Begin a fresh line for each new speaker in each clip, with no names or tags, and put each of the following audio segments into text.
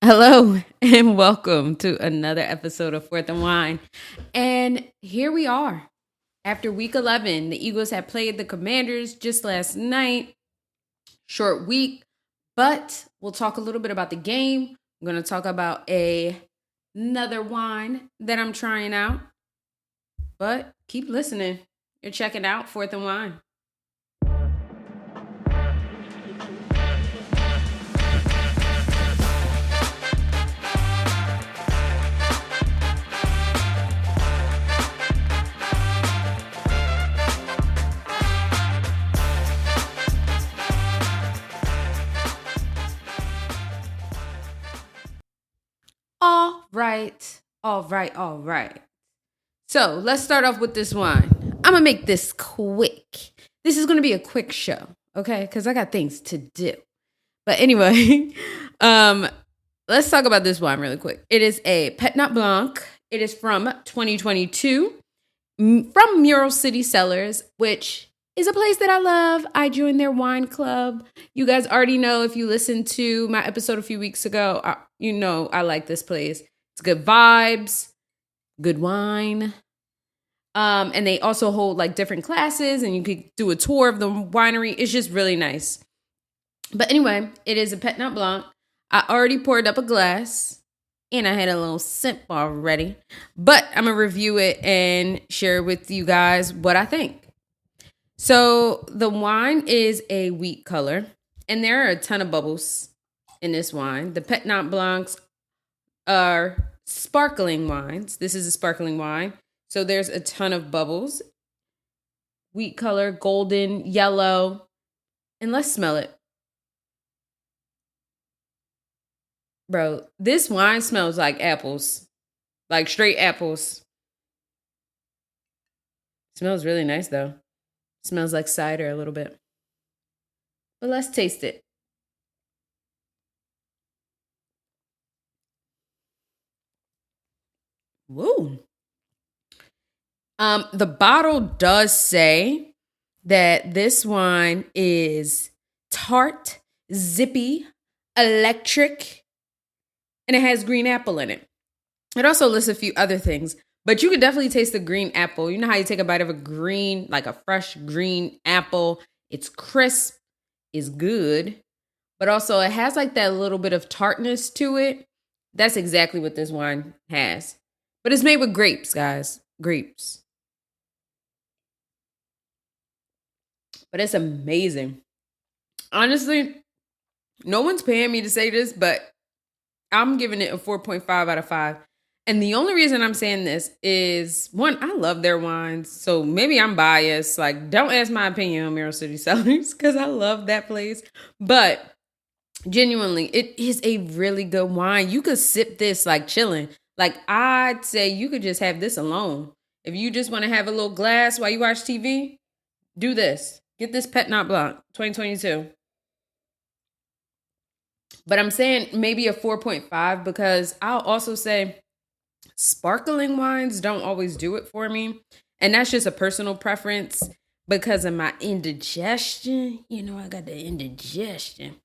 Hello and welcome to another episode of Fourth and Wine. And here we are. After week 11, the Eagles had played the Commanders just last night. Short week, but we'll talk a little bit about the game. I'm going to talk about another wine that I'm trying out. But keep listening. You're checking out Fourth and Wine. All right. So let's start off with this wine. I'm gonna make this quick. This is gonna be a quick show, okay? Because I got things to do. But anyway, um, let's talk about this wine really quick. It is a Petit Blanc. It is from 2022 from Mural City Cellars, which is a place that I love. I joined their wine club. You guys already know if you listened to my episode a few weeks ago, you know I like this place. It's good vibes, good wine. And they also hold like different classes and you could do a tour of the winery. It's just really nice. But anyway, it is a Petit Blanc. I already poured up a glass and I had a little sip already. But I'm going to review it and share with you guys what I think. So the wine is a wheat color and there are a ton of bubbles in this wine. The Petit Blancs are sparkling wines. This is a sparkling wine. So there's a ton of bubbles. Wheat color, golden, yellow. And let's smell it. Bro, this wine smells like apples. Like straight apples. Smells really nice though. Smells like cider a little bit. But let's taste it. Woo. The bottle does say that this wine is tart, zippy, electric, and it has green apple in it. It also lists a few other things, but you can definitely taste the green apple. You know how you take a bite of a green, like a fresh green apple. It's crisp, it's good, but also it has like that little bit of tartness to it. That's exactly what this wine has. But it's made with grapes, guys. Grapes. But it's amazing. Honestly, no one's paying me to say this, but I'm giving it a 4.5 out of 5. And the only reason I'm saying this is, one, I love their wines. So maybe I'm biased. Like, don't ask my opinion on Mural City Cellars because I love that place. But genuinely, it is a really good wine. You could sip this like chilling. Like, I'd say you could just have this alone. If you just want to have a little glass while you watch TV, do this. Get this Petit Blanc 2022. But I'm saying maybe a 4.5 because I'll also say sparkling wines don't always do it for me. And that's just a personal preference because of my indigestion. You know, I got the indigestion.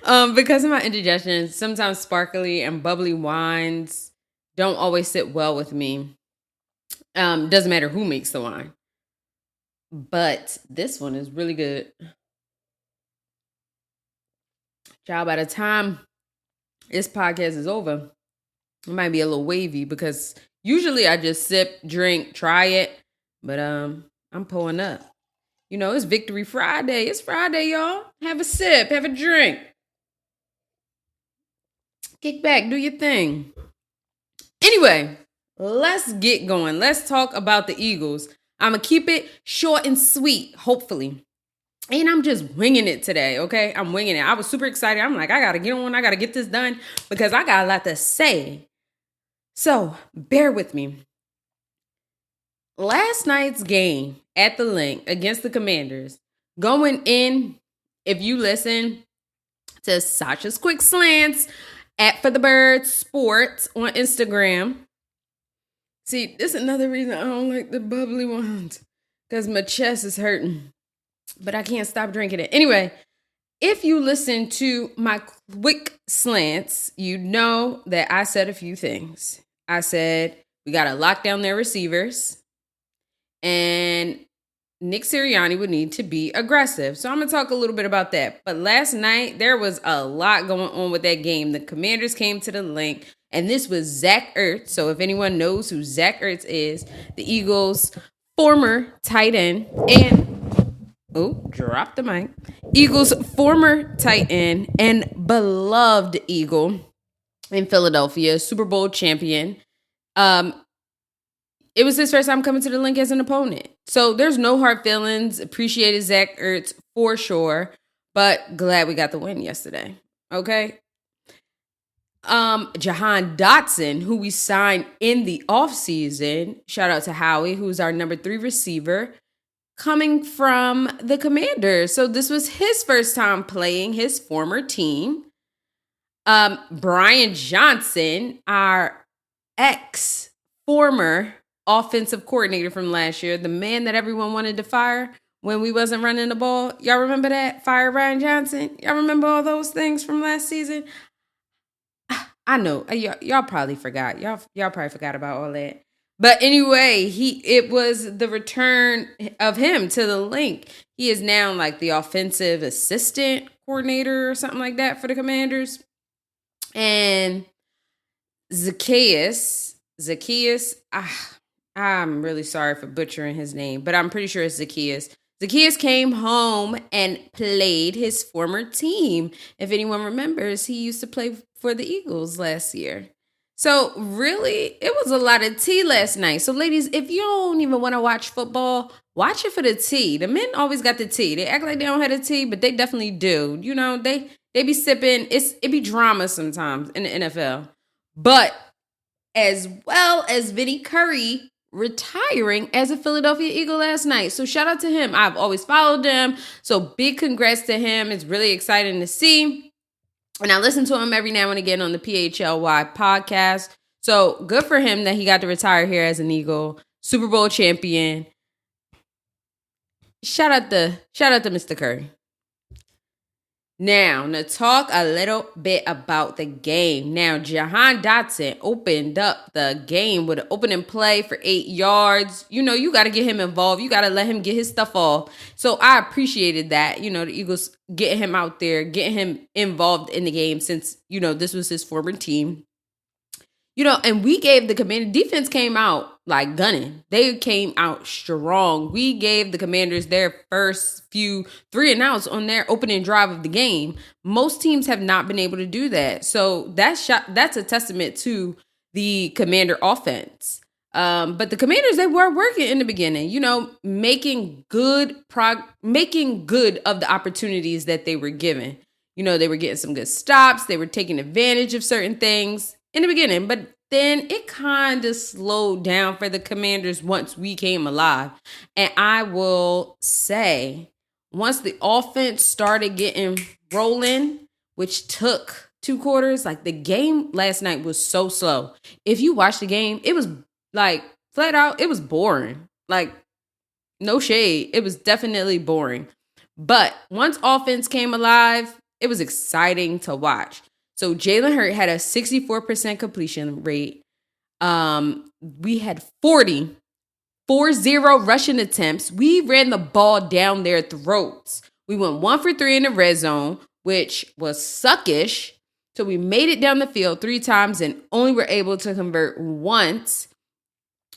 Because of my indigestion, sometimes sparkly and bubbly wines don't always sit well with me. Doesn't matter who makes the wine. But this one is really good. Child, by the time this podcast is over, it might be a little wavy because usually I just sip, drink, try it. But I'm pulling up. You know, it's Victory Friday. It's Friday, y'all. Have a sip, have a drink. Kick back, do your thing. Anyway, let's get going. Let's talk about the Eagles. I'm going to keep it short and sweet, hopefully. And I'm just winging it today, okay? I'm winging it. I was super excited. I'm like, I got to get on. I got to get this done because I got a lot to say. So, bear with me. Last night's game at the Link against the Commanders, going in, if you listen to Sasha's Quick Slants at For the Birds Sports on Instagram. See, this is another reason I don't like the bubbly ones because my chest is hurting. But I can't stop drinking it. Anyway, if you listen to my quick slants, you know that I said a few things. I said we got to lock down their receivers, and Nick Sirianni would need to be aggressive. So I'm going to talk a little bit about that. But last night, there was a lot going on with that game. The Commanders came to the link, and this was Zach Ertz. So if anyone knows who Zach Ertz is, the Eagles' former tight end drop the mic. Eagles' former tight end and beloved Eagle in Philadelphia, Super Bowl champion. It was his first time coming to the link as an opponent. So there's no hard feelings. Appreciated Zach Ertz for sure, but glad we got the win yesterday. Okay. Jahan Dotson, who we signed in the offseason, shout out to Howie, who's our number 3 receiver, coming from the Commanders. So this was his first time playing his former team. Brian Johnson, our ex-former offensive coordinator from last year, the man that everyone wanted to fire when we wasn't running the ball. Y'all remember that? Fire Brian Johnson? Y'all remember all those things from last season? I know. Y'all probably forgot. Y'all probably forgot about all that. But anyway, it was the return of him to the link. He is now like the offensive assistant coordinator or something like that for the Commanders. And Zacchaeus, I'm really sorry for butchering his name, but I'm pretty sure it's Zacchaeus. Zacchaeus came home and played his former team. If anyone remembers, he used to play for the Eagles last year. So really, it was a lot of tea last night. So ladies, if you don't even want to watch football, watch it for the tea. The men always got the tea. They act like they don't have the tea, but they definitely do. You know, they be sipping. It be drama sometimes in the NFL. But as well as Vinny Curry retiring as a Philadelphia Eagle last night. So shout out to him. I've always followed him. So big congrats to him. It's really exciting to see. And I listen to him every now and again on the PHLY podcast. So good for him that he got to retire here as an Eagle, Super Bowl champion. Shout out to Mr. Curry. Now, to talk a little bit about the game. Now, Jahan Dotson opened up the game with an opening play for 8 yards. You know, you got to get him involved. You got to let him get his stuff off. So I appreciated that, you know, the Eagles getting him out there, getting him involved in the game since, you know, this was his former team. You know, and we gave the Commander, defense came out like gunning. They came out strong. We gave the Commanders their first few 3 and outs on their opening drive of the game. Most teams have not been able to do that. So that's a testament to the Commander offense. But the Commanders, they were working in the beginning, you know, making good of the opportunities that they were given. You know, they were getting some good stops. They were taking advantage of certain things in the beginning, but then it kind of slowed down for the Commanders once we came alive. And I will say, once the offense started getting rolling, which took 2 quarters, like the game last night was so slow. If you watch the game, it was like flat out, it was boring. Like no shade. It was definitely boring. But once offense came alive, it was exciting to watch. So Jalen Hurts had a 64% completion rate. We had 40 rushing attempts. We ran the ball down their throats. We went 1 for 3 in the red zone, which was suckish. So we made it down the field 3 times and only were able to convert once,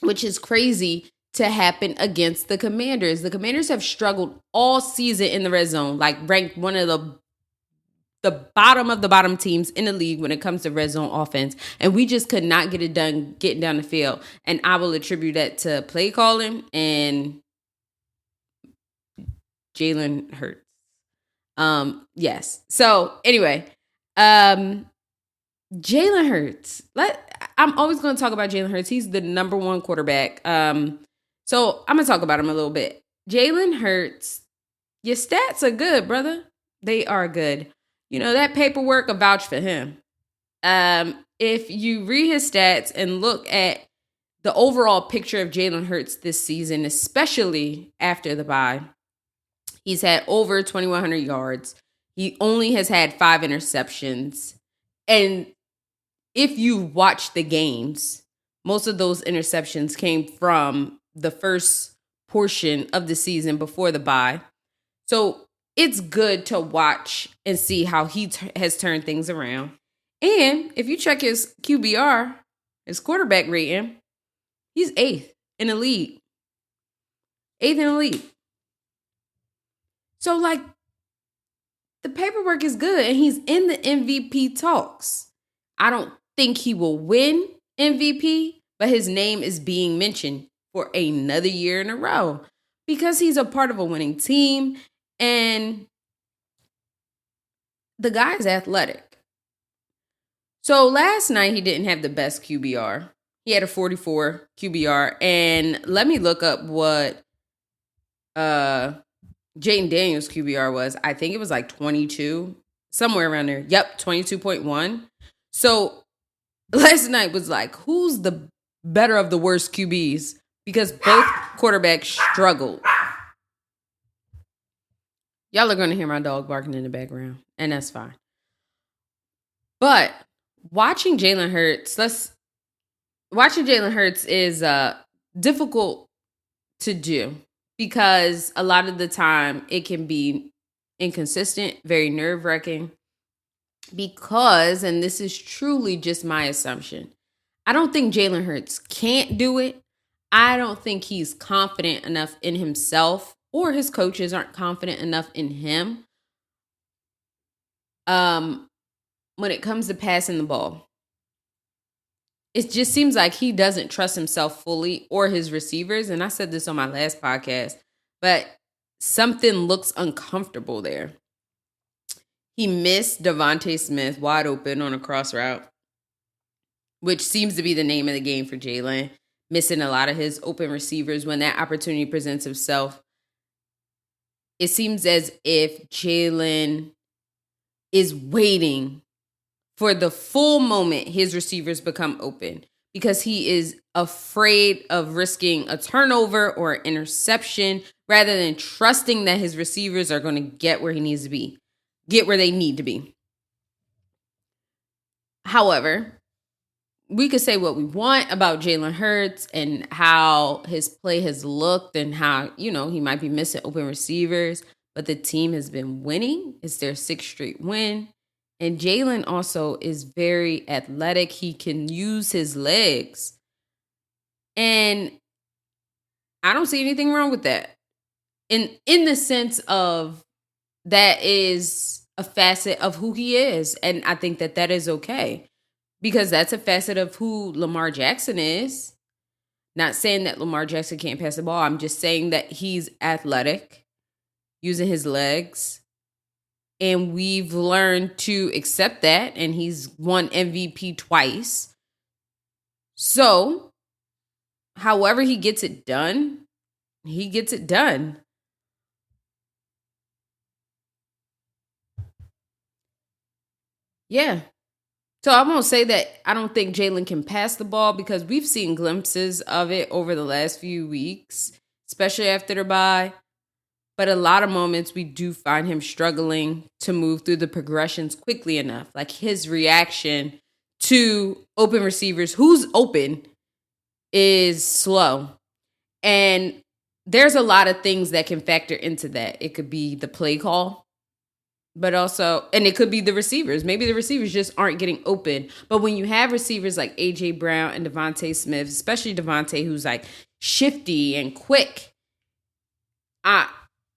which is crazy to happen against the Commanders. The Commanders have struggled all season in the red zone, like ranked one of the bottom of the bottom teams in the league when it comes to red zone offense. And we just could not get it done getting down the field. And I will attribute that to play calling and Jalen Hurts. Yes. So anyway, Jalen Hurts. I'm always going to talk about Jalen Hurts. He's the number 1 quarterback. So I'm going to talk about him a little bit. Jalen Hurts, your stats are good, brother. They are good. You know, that paperwork will vouch for him. If you read his stats and look at the overall picture of Jalen Hurts this season, especially after the bye, he's had over 2,100 yards. He only has had 5 interceptions. And if you watch the games, most of those interceptions came from the first portion of the season before the bye. So it's good to watch and see how he has turned things around. And if you check his QBR, his quarterback rating, he's 8th in the league. 8th in the league. So, like, the paperwork is good, and he's in the MVP talks. I don't think he will win MVP, but his name is being mentioned for another year in a row because he's a part of a winning team, and the guy is athletic. So last night, he didn't have the best QBR. He had a 44 QBR, and let me look up what Jaden Daniels' QBR was. I think it was like 22, somewhere around there. Yep, 22.1. So last night was like, who's the better of the worst QBs? Because both quarterbacks struggled. Y'all are going to hear my dog barking in the background, and that's fine. But watching Jalen Hurts is difficult to do because a lot of the time it can be inconsistent, very nerve-wracking. Because, and this is truly just my assumption, I don't think Jalen Hurts can't do it. I don't think he's confident enough in himself, or his coaches aren't confident enough in him when it comes to passing the ball. It just seems like he doesn't trust himself fully or his receivers. And I said this on my last podcast, but something looks uncomfortable there. He missed Devontae Smith wide open on a cross route, which seems to be the name of the game for Jalen. Missing a lot of his open receivers when that opportunity presents itself. It seems as if Jalen is waiting for the full moment his receivers become open because he is afraid of risking a turnover or an interception rather than trusting that his receivers are going to get where he needs to be, get where they need to be. However, we could say what we want about Jalen Hurts and how his play has looked and how, he might be missing open receivers, but the team has been winning. It's their 6th straight win. And Jalen also is very athletic. He can use his legs. And I don't see anything wrong with that. In the sense of that is a facet of who he is. And I think that is okay. Because that's a facet of who Lamar Jackson is. Not saying that Lamar Jackson can't pass the ball. I'm just saying that he's athletic, using his legs. And we've learned to accept that. And he's won MVP twice. So, however he gets it done, he gets it done. Yeah. So I won't say that I don't think Jalen can pass the ball because we've seen glimpses of it over the last few weeks, especially after the bye. But a lot of moments we do find him struggling to move through the progressions quickly enough. Like his reaction to open receivers, who's open, is slow. And there's a lot of things that can factor into that. It could be the play call. But also, and it could be the receivers. Maybe the receivers just aren't getting open. But when you have receivers like A.J. Brown and Devontae Smith, especially Devontae, who's like shifty and quick,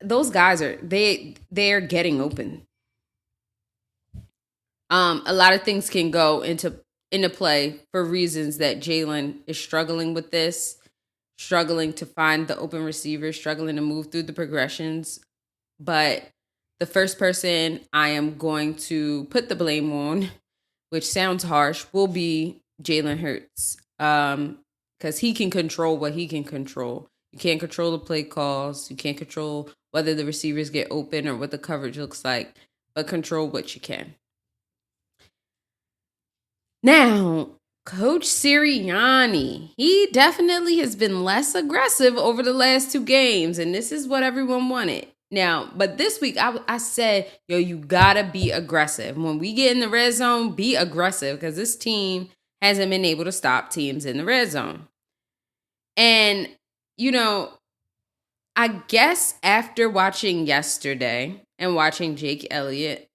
those guys they're getting open. A lot of things can go into play for reasons that Jalen is struggling with this, struggling to find the open receivers, struggling to move through the progressions. But the first person I am going to put the blame on, which sounds harsh, will be Jalen Hurts. Because he can control what he can control. You can't control the play calls. You can't control whether the receivers get open or what the coverage looks like. But control what you can. Now, Coach Sirianni, he definitely has been less aggressive over the last 2 games. And this is what everyone wanted. Now, but this week I said, yo, you gotta be aggressive. When we get in the red zone, be aggressive because this team hasn't been able to stop teams in the red zone. And, I guess after watching yesterday and watching Jake Elliott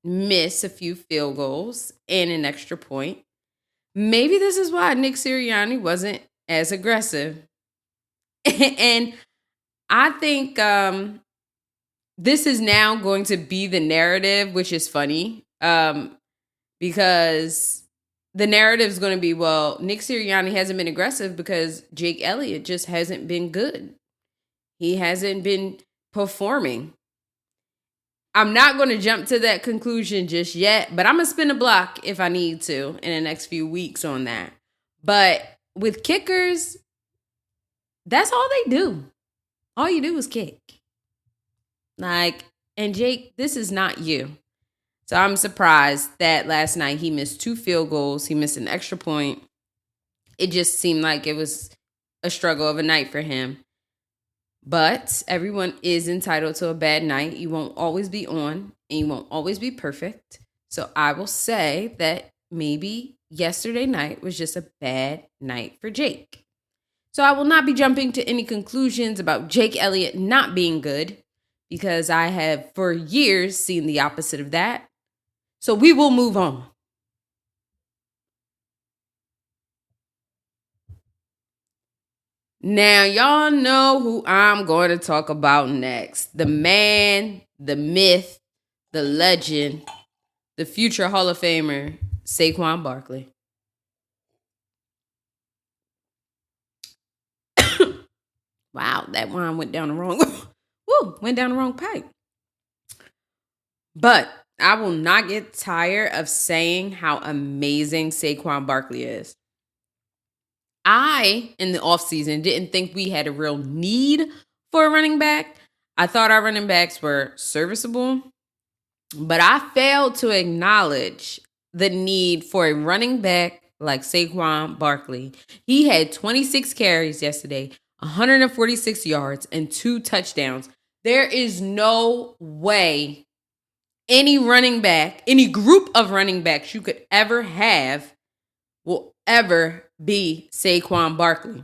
miss a few field goals and an extra point, maybe this is why Nick Sirianni wasn't as aggressive. And I think this is now going to be the narrative, which is funny because the narrative is going to be, well, Nick Sirianni hasn't been aggressive because Jake Elliott just hasn't been good. He hasn't been performing. I'm not going to jump to that conclusion just yet, but I'm going to spin a block if I need to in the next few weeks on that. But with kickers, that's all they do. All you do is kick. And Jake, this is not you. So I'm surprised that last night he missed 2 field goals. He missed an extra point. It just seemed like it was a struggle of a night for him. But everyone is entitled to a bad night. You won't always be on and you won't always be perfect. So I will say that maybe yesterday night was just a bad night for Jake. So I will not be jumping to any conclusions about Jake Elliott not being good because I have for years seen the opposite of that. So we will move on. Now, y'all know who I'm going to talk about next. The man, the myth, the legend, the future Hall of Famer, Saquon Barkley. Wow, that one went down the wrong pipe. But I will not get tired of saying how amazing Saquon Barkley is. I, in the offseason, didn't think we had a real need for a running back. I thought our running backs were serviceable, but I failed to acknowledge the need for a running back like Saquon Barkley. He had 26 carries yesterday, 146 yards, and 2 touchdowns. There is no way any running back, any group of running backs you could ever have will ever be Saquon Barkley.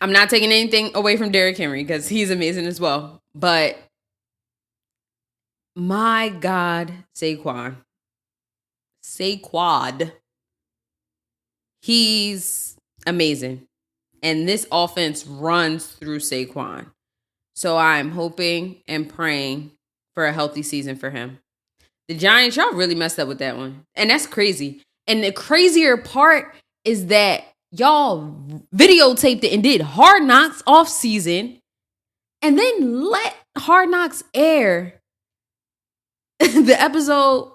I'm not taking anything away from Derrick Henry because he's amazing as well. But my God, Saquon, he's amazing. And this offense runs through Saquon. So I'm hoping and praying for a healthy season for him. The Giants, y'all really messed up with that one. And that's crazy. And the crazier part is that y'all videotaped it and did Hard Knocks off season and then let Hard Knocks air the episode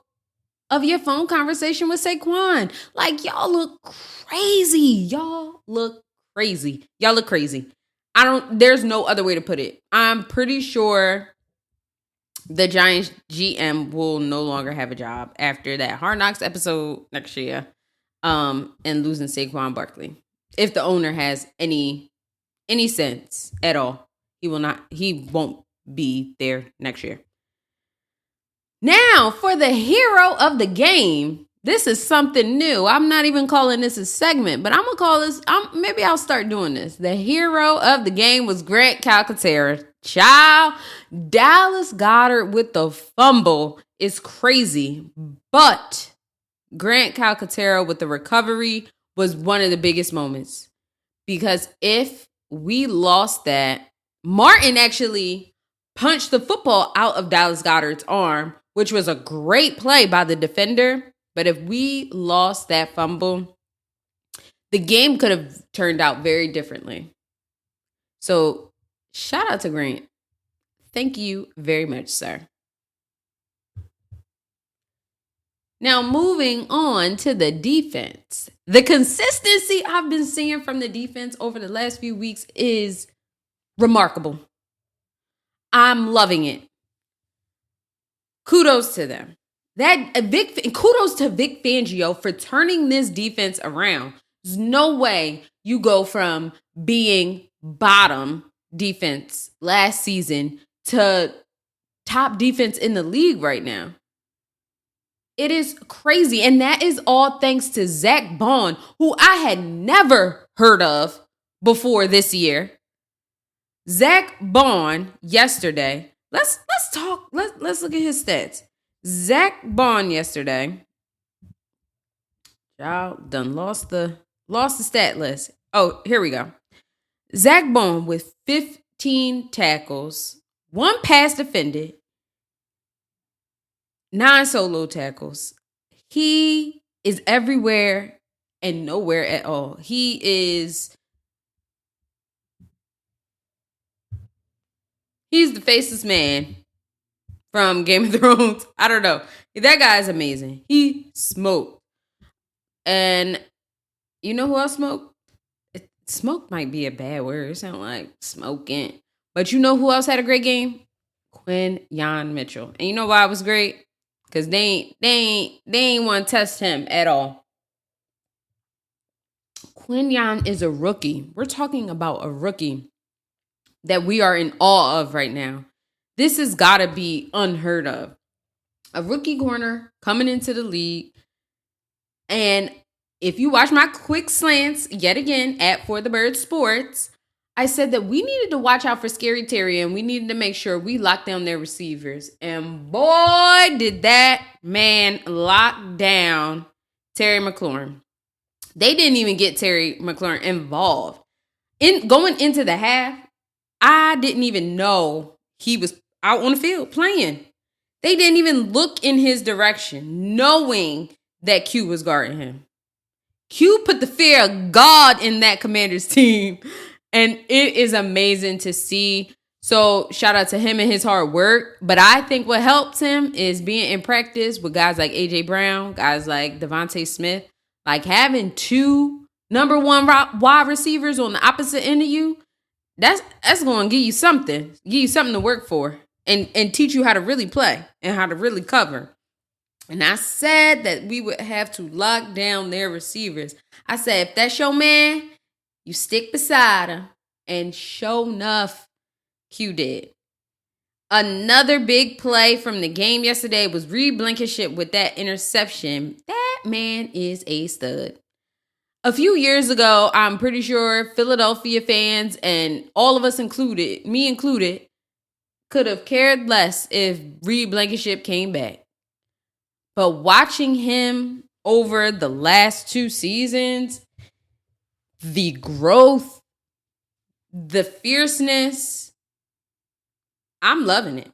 of your phone conversation with Saquon. Like, y'all look crazy. Y'all look crazy. There's no other way to put it. I'm pretty sure the Giants GM will no longer have a job after that Hard Knocks episode next year, and losing Saquon Barkley. If the owner has any sense at all, he won't be there next year. Now, for the hero of the game, this is something new. I'm not even calling this a segment, but I'm going to call this, maybe I'll start doing this. The hero of the game was Grant Calcaterra. Child, Dallas Goedert with the fumble is crazy, but Grant Calcaterra with the recovery was one of the biggest moments because if we lost that, Martin actually punched the football out of Dallas Goedert's arm, which was a great play by the defender. But if we lost that fumble, the game could have turned out very differently. So shout out to Grant. Thank you very much, sir. Now, moving on to the defense. The consistency I've been seeing from the defense over the last few weeks is remarkable. I'm loving it. Kudos to them. Kudos to Vic Fangio for turning this defense around. There's no way you go from being bottom defense last season to top defense in the league right now. It is crazy. And that is all thanks to Zach Bond, who I had never heard of before this year. Zach Bond yesterday. Let's talk. Let's look at his stats. Zach Bond yesterday. Y'all done lost the stat list. Oh, here we go. Zach Bond with 15 tackles, 1 pass defended, 9 solo tackles. He is everywhere and nowhere at all. He's the faceless man from Game of Thrones. I don't know. That guy is amazing. He smoked. And you know who else smoked? Smoke might be a bad word. It sounds like smoking. But you know who else had a great game? Quinyon Mitchell. And you know why it was great? Because they ain't want to test him at all. Quinyon is a rookie. We're talking about a rookie that we are in awe of right now. This has got to be unheard of. A rookie corner coming into the league. And if you watch my quick slants, yet again, at For the Bird Sports, I said that we needed to watch out for Scary Terry and we needed to make sure we locked down their receivers. And boy, did that man lock down Terry McLaurin. They didn't even get Terry McLaurin involved. Going into the half, I didn't even know he was out on the field playing. They didn't even look in his direction, knowing that Q was guarding him. Q put the fear of God in that Commanders team. And it is amazing to see. So shout out to him and his hard work. But I think what helps him is being in practice with guys like A.J. Brown, guys like Devontae Smith. Like having 2 number 1 wide receivers on the opposite end of you, that's going to give you something. Give you something to work for and teach you how to really play and how to really cover. And I said that we would have to lock down their receivers. I said, if that's your man, you stick beside him. And sure enough, Q did. Another big play from the game yesterday was Reed Blankenship with that interception. That man is a stud. A few years ago, I'm pretty sure Philadelphia fans and all of us included, me included, could have cared less if Reed Blankenship came back. But watching him over the last 2 seasons, the growth, the fierceness, I'm loving it.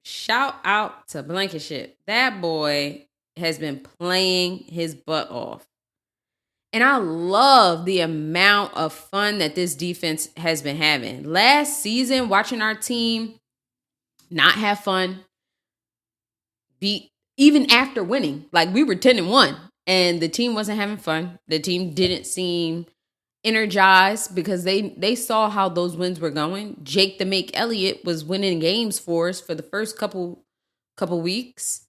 Shout out to Blankenship. That boy has been playing his butt off. And I love the amount of fun that this defense has been having. Last season, watching our team not have fun, even after winning. Like we were 10-1 and the team wasn't having fun. The team didn't seem energized because they saw how those wins were going. Jake the Make Elliott was winning games for us for the first couple weeks.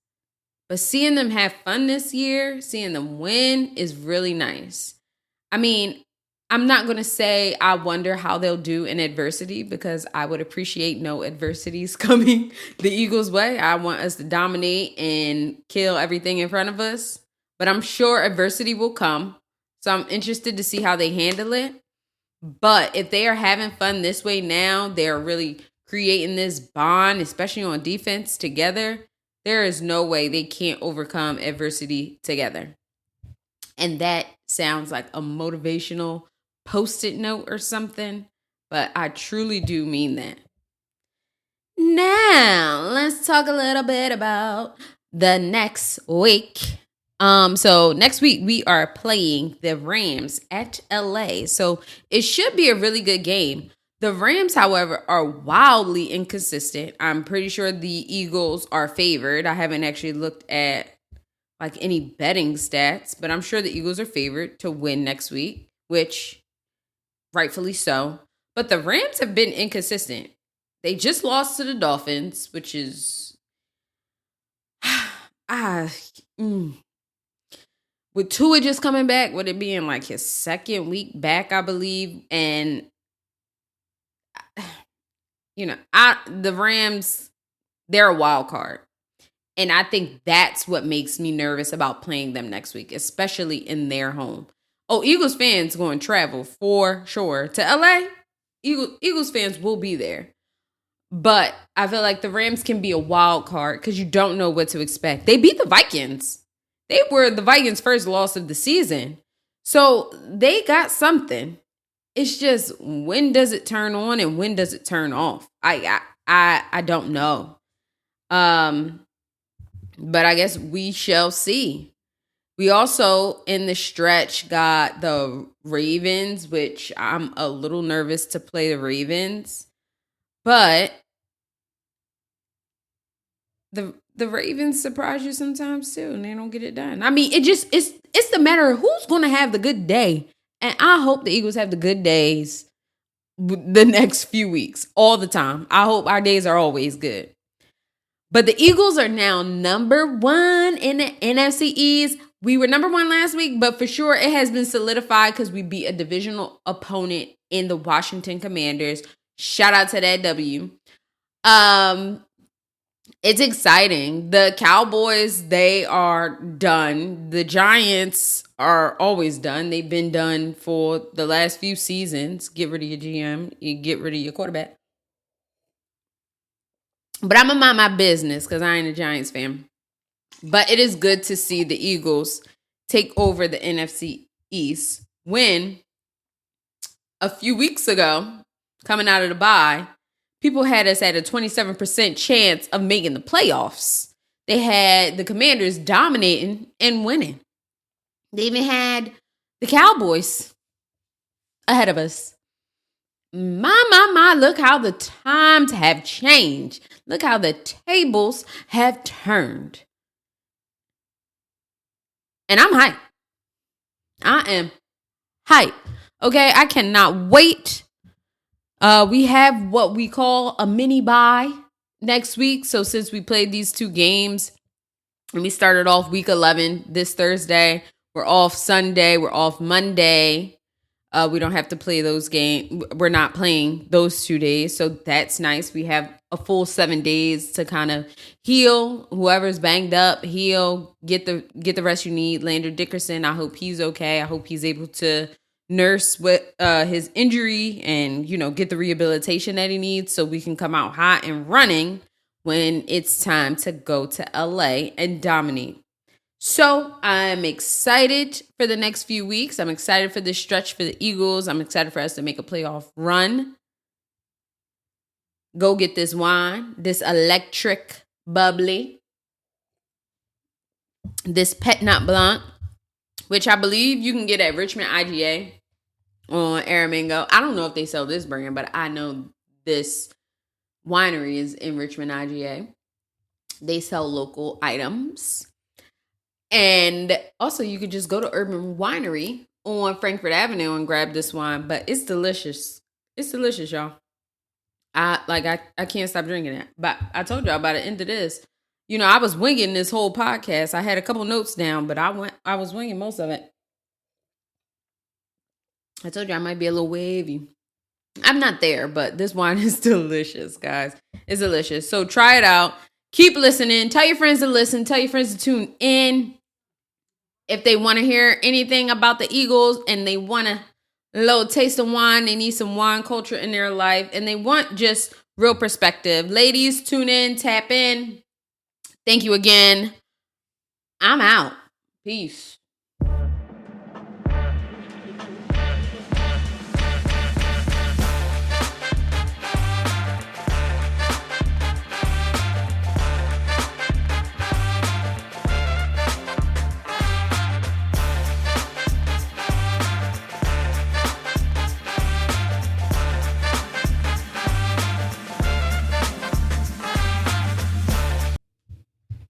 But seeing them have fun this year, seeing them win is really nice. I mean, I'm not going to say I wonder how they'll do in adversity because I would appreciate no adversities coming the Eagles' way. I want us to dominate and kill everything in front of us. But I'm sure adversity will come. So I'm interested to see how they handle it. But if they are having fun this way now, they're really creating this bond, especially on defense together. There is no way they can't overcome adversity together. And that sounds like a motivational Post-it note or something, but I truly do mean that. Now, let's talk a little bit about the next week. So next week we are playing the Rams at LA. So it should be a really good game. The Rams, however, are wildly inconsistent. I'm pretty sure the Eagles are favored. I haven't actually looked at like any betting stats, but I'm sure the Eagles are favored to win next week, which rightfully so. But the Rams have been inconsistent. They just lost to the Dolphins, which is with Tua just coming back, would it be in like his second week back, I believe, and the Rams, they're a wild card. And I think that's what makes me nervous about playing them next week, especially in their home. Oh, Eagles fans going to travel for sure to LA. Eagles fans will be there. But I feel like the Rams can be a wild card because you don't know what to expect. They beat the Vikings. They were the Vikings' first loss of the season. So they got something. It's just, when does it turn on and when does it turn off? I don't know. But I guess we shall see. We also, in the stretch, got the Ravens, which I'm a little nervous to play the Ravens. But the Ravens surprise you sometimes too, and they don't get it done. I mean, it's the matter of who's going to have the good day. And I hope the Eagles have the good days the next few weeks, all the time. I hope our days are always good. But the Eagles are now number 1 in the NFC East. We were number 1 last week, but for sure it has been solidified because we beat a divisional opponent in the Washington Commanders. Shout out to that W. It's exciting. The Cowboys, they are done. The Giants are always done. They've been done for the last few seasons. Get rid of your GM. You get rid of your quarterback. But I'm going to mind my business because I ain't a Giants fan. But it is good to see the Eagles take over the NFC East when a few weeks ago, coming out of the bye, people had us at a 27% chance of making the playoffs. They had the Commanders dominating and winning. They even had the Cowboys ahead of us. My, look how the times have changed. Look how the tables have turned. And I'm hyped. I am hyped. Okay, I cannot wait. We have what we call a mini bye next week. So since we played these 2 games, and we started off week 11 this Thursday, we're off Sunday, we're off Monday. We don't have to play those games. We're not playing those 2 days. So that's nice. We have a full 7 days to kind of heal. Whoever's banged up, heal, get the rest you need. Landon Dickerson, I hope he's okay. I hope he's able to nurse with his injury and, get the rehabilitation that he needs so we can come out hot and running when it's time to go to LA and dominate. So I'm excited for the next few weeks. I'm excited for this stretch for the Eagles. I'm excited for us to make a playoff run. Go get this wine, this electric bubbly, this Pet Nut Blanc, which I believe you can get at Richmond IGA on Aramingo. I don't know if they sell this brand, but I know this winery is in Richmond IGA. They sell local items. And also, you could just go to Urban Winery on Frankfort Avenue and grab this wine. But it's delicious. It's delicious, y'all. I can't stop drinking it. But I told y'all by the end of this, I was winging this whole podcast. I had a couple notes down, but I was winging most of it. I told you I might be a little wavy. I'm not there, but this wine is delicious, guys. It's delicious. So try it out. Keep listening. Tell your friends to listen. Tell your friends to tune in. If they want to hear anything about the Eagles and they want a little taste of wine, they need some wine culture in their life, and they want just real perspective. Ladies, tune in, tap in. Thank you again. I'm out. Peace.